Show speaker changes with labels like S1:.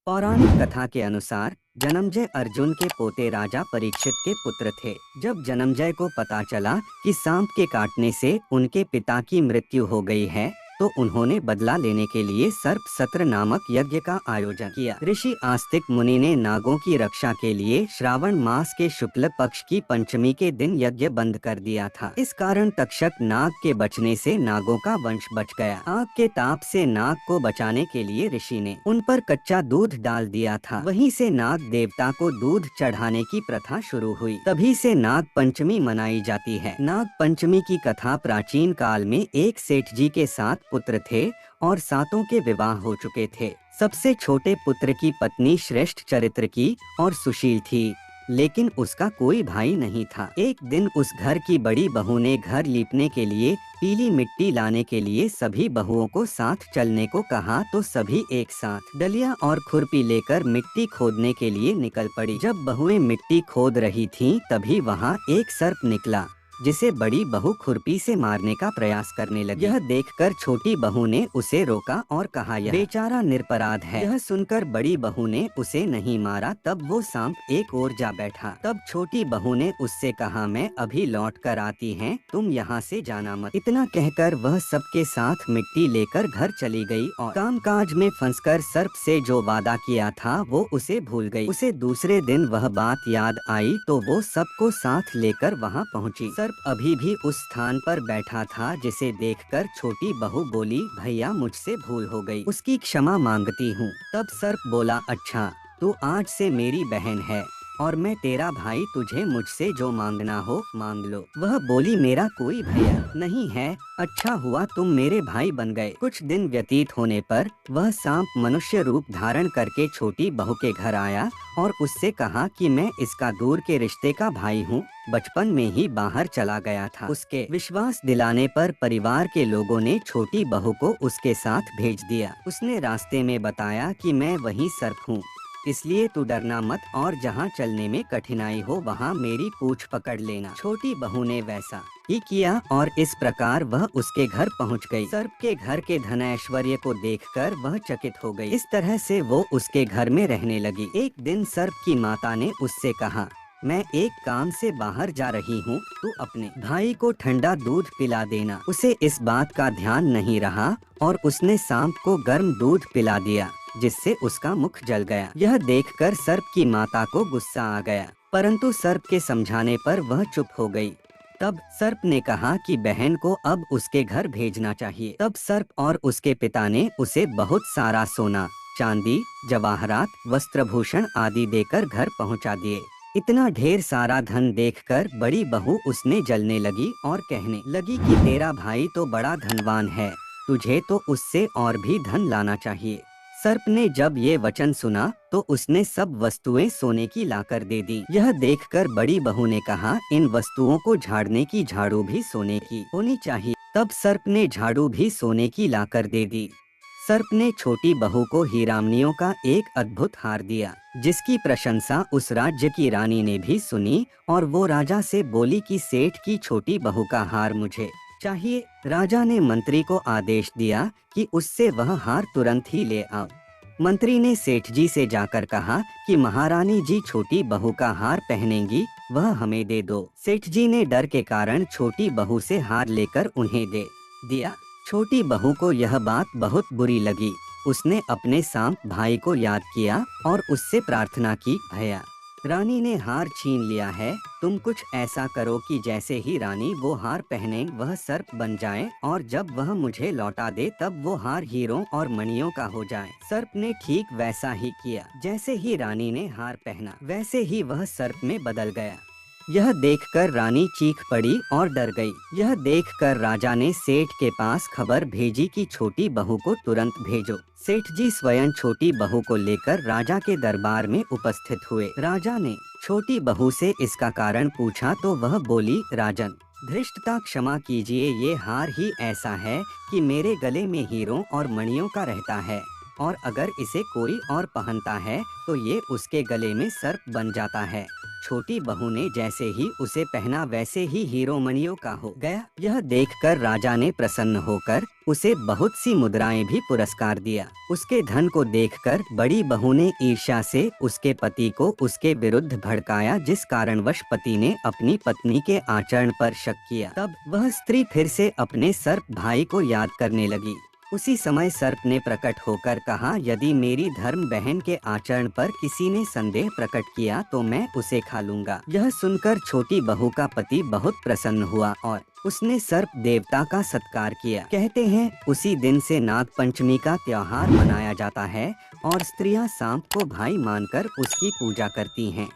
S1: पौराणिक कथा के अनुसार जन्मजय अर्जुन के पोते राजा परीक्षित के पुत्र थे। जब जन्मजय को पता चला कि सांप के काटने से उनके पिता की मृत्यु हो गई है, तो उन्होंने बदला लेने के लिए सर्प सत्र नामक यज्ञ का आयोजन किया। ऋषि आस्तिक मुनि ने नागों की रक्षा के लिए श्रावण मास के शुक्ल पक्ष की पंचमी के दिन यज्ञ बंद कर दिया था। इस कारण तक्षक नाग के बचने से नागों का वंश बच गया। आग के ताप से नाग को बचाने के लिए ऋषि ने उन पर कच्चा दूध डाल दिया था। वहीं से नाग देवता को दूध चढ़ाने की प्रथा शुरू हुई। तभी से नाग पंचमी मनाई जाती है। नाग पंचमी की कथा प्राचीन काल में एक सेठ जी के साथ पुत्र थे और सातों के विवाह हो चुके थे। सबसे छोटे पुत्र की पत्नी श्रेष्ठ चरित्र की और सुशील थी, लेकिन उसका कोई भाई नहीं था। एक दिन उस घर की बड़ी बहू ने घर लीपने के लिए पीली मिट्टी लाने के लिए सभी बहुओं को साथ चलने को कहा, तो सभी एक साथ डलिया और खुरपी लेकर मिट्टी खोदने के लिए निकल पड़ी। जब बहुएं मिट्टी खोद रही थीं, तभी वहां एक सर्प निकला, जिसे बड़ी बहू खुरपी से मारने का प्रयास करने लगी। यह देखकर छोटी बहू ने उसे रोका और कहा, यह बेचारा निरपराध है। यह सुनकर बड़ी बहू ने उसे नहीं मारा। तब वो सांप एक ओर जा बैठा। तब छोटी बहू ने उससे कहा, मैं अभी लौट कर आती हैं, तुम यहाँ से जाना मत। इतना कहकर वह सबके साथ मिट्टी लेकर घर चली गई और कामकाज में फंसकर सर्प से जो वादा किया था वो उसे भूल गई। उसे दूसरे दिन वह बात याद आई तो वो सबको साथ लेकर वहाँ पहुँची। सर्प अभी भी उस स्थान पर बैठा था, जिसे देखकर छोटी बहू बोली, भैया मुझसे भूल हो गई, उसकी क्षमा मांगती हूँ। तब सर्प बोला, अच्छा तू आज से मेरी बहन है और मैं तेरा भाई, तुझे मुझसे जो मांगना हो मांग लो। वह बोली, मेरा कोई भैया नहीं है, अच्छा हुआ तुम मेरे भाई बन गए। कुछ दिन व्यतीत होने पर वह सांप मनुष्य रूप धारण करके छोटी बहू के घर आया और उससे कहा कि मैं इसका दूर के रिश्ते का भाई हूँ, बचपन में ही बाहर चला गया था। उसके विश्वास दिलाने पर परिवार के लोगों ने छोटी बहू को उसके साथ भेज दिया। उसने रास्ते में बताया कि मैं वही सर्प हूँ, इसलिए तू डरना मत और जहाँ चलने में कठिनाई हो वहाँ मेरी पूंछ पकड़ लेना। छोटी बहू ने वैसा ही किया और इस प्रकार वह उसके घर पहुँच गई। सर्प के घर के धन ऐश्वर्य को देखकर वह चकित हो गई। इस तरह से वो उसके घर में रहने लगी। एक दिन सर्प की माता ने उससे कहा, मैं एक काम से बाहर जा रही हूँ, तू अपने भाई को ठंडा दूध पिला देना। उसे इस बात का ध्यान नहीं रहा और उसने सांप को गर्म दूध पिला दिया, जिससे उसका मुख जल गया। यह देखकर सर्प की माता को गुस्सा आ गया, परंतु सर्प के समझाने पर वह चुप हो गई। तब सर्प ने कहा कि बहन को अब उसके घर भेजना चाहिए। तब सर्प और उसके पिता ने उसे बहुत सारा सोना, चांदी, जवाहरात, वस्त्रभूषण आदि देकर घर पहुंचा दिए। इतना ढेर सारा धन देखकर बड़ी बहू उसने जलने लगी और कहने लगी कि तेरा भाई तो बड़ा धनवान है, तुझे तो उससे और भी धन लाना चाहिए। सर्प ने जब ये वचन सुना तो उसने सब वस्तुएं सोने की लाकर दे दी। यह देखकर बड़ी बहू ने कहा, इन वस्तुओं को झाड़ने की झाड़ू भी सोने की होनी चाहिए। तब सर्प ने झाड़ू भी सोने की लाकर दे दी। सर्प ने छोटी बहू को हीरामनियों का एक अद्भुत हार दिया, जिसकी प्रशंसा उस राज्य की रानी ने भी सुनी और वो राजा से बोली कि सेठ की छोटी बहू का हार मुझे चाहिए। राजा ने मंत्री को आदेश दिया कि उससे वह हार तुरंत ही ले आओ। मंत्री ने सेठ जी से जाकर कहा कि महारानी जी छोटी बहू का हार पहनेंगी, वह हमें दे दो। सेठ जी ने डर के कारण छोटी बहू से हार लेकर उन्हें दे दिया। छोटी बहू को यह बात बहुत बुरी लगी। उसने अपने सांप भाई को याद किया और उससे प्रार्थना की, भैया रानी ने हार छीन लिया है, तुम कुछ ऐसा करो कि जैसे ही रानी वो हार पहने वह सर्प बन जाए और जब वह मुझे लौटा दे तब वो हार हीरों और मणियों का हो जाए। सर्प ने ठीक वैसा ही किया। जैसे ही रानी ने हार पहना वैसे ही वह सर्प में बदल गया। यह देखकर रानी चीख पड़ी और डर गई। यह देखकर राजा ने सेठ के पास खबर भेजी कि छोटी बहू को तुरंत भेजो। सेठ जी स्वयं छोटी बहू को लेकर राजा के दरबार में उपस्थित हुए। राजा ने छोटी बहू से इसका कारण पूछा तो वह बोली, राजन धृष्टता क्षमा कीजिए, ये हार ही ऐसा है कि मेरे गले में हीरों और मणियों का रहता है और अगर इसे कोई और पहनता है तो ये उसके गले में सर्प बन जाता है। छोटी बहू ने जैसे ही उसे पहना वैसे ही हीरो मणियों का हो गया। यह देखकर राजा ने प्रसन्न होकर उसे बहुत सी मुद्राएं भी पुरस्कार दिया। उसके धन को देखकर बड़ी बहू ने ईर्ष्या से उसके पति को उसके विरुद्ध भड़काया, जिस कारणवश पति ने अपनी पत्नी के आचरण पर शक किया। तब वह स्त्री फिर से अपने सर्प भाई को याद करने लगी। उसी समय सर्प ने प्रकट होकर कहा, यदि मेरी धर्म बहन के आचरण पर किसी ने संदेह प्रकट किया तो मैं उसे खा लूंगा। यह सुनकर छोटी बहू का पति बहुत प्रसन्न हुआ और उसने सर्प देवता का सत्कार किया। कहते हैं उसी दिन से नाग पंचमी का त्योहार मनाया जाता है और स्त्रियां सांप को भाई मानकर उसकी पूजा करती हैं।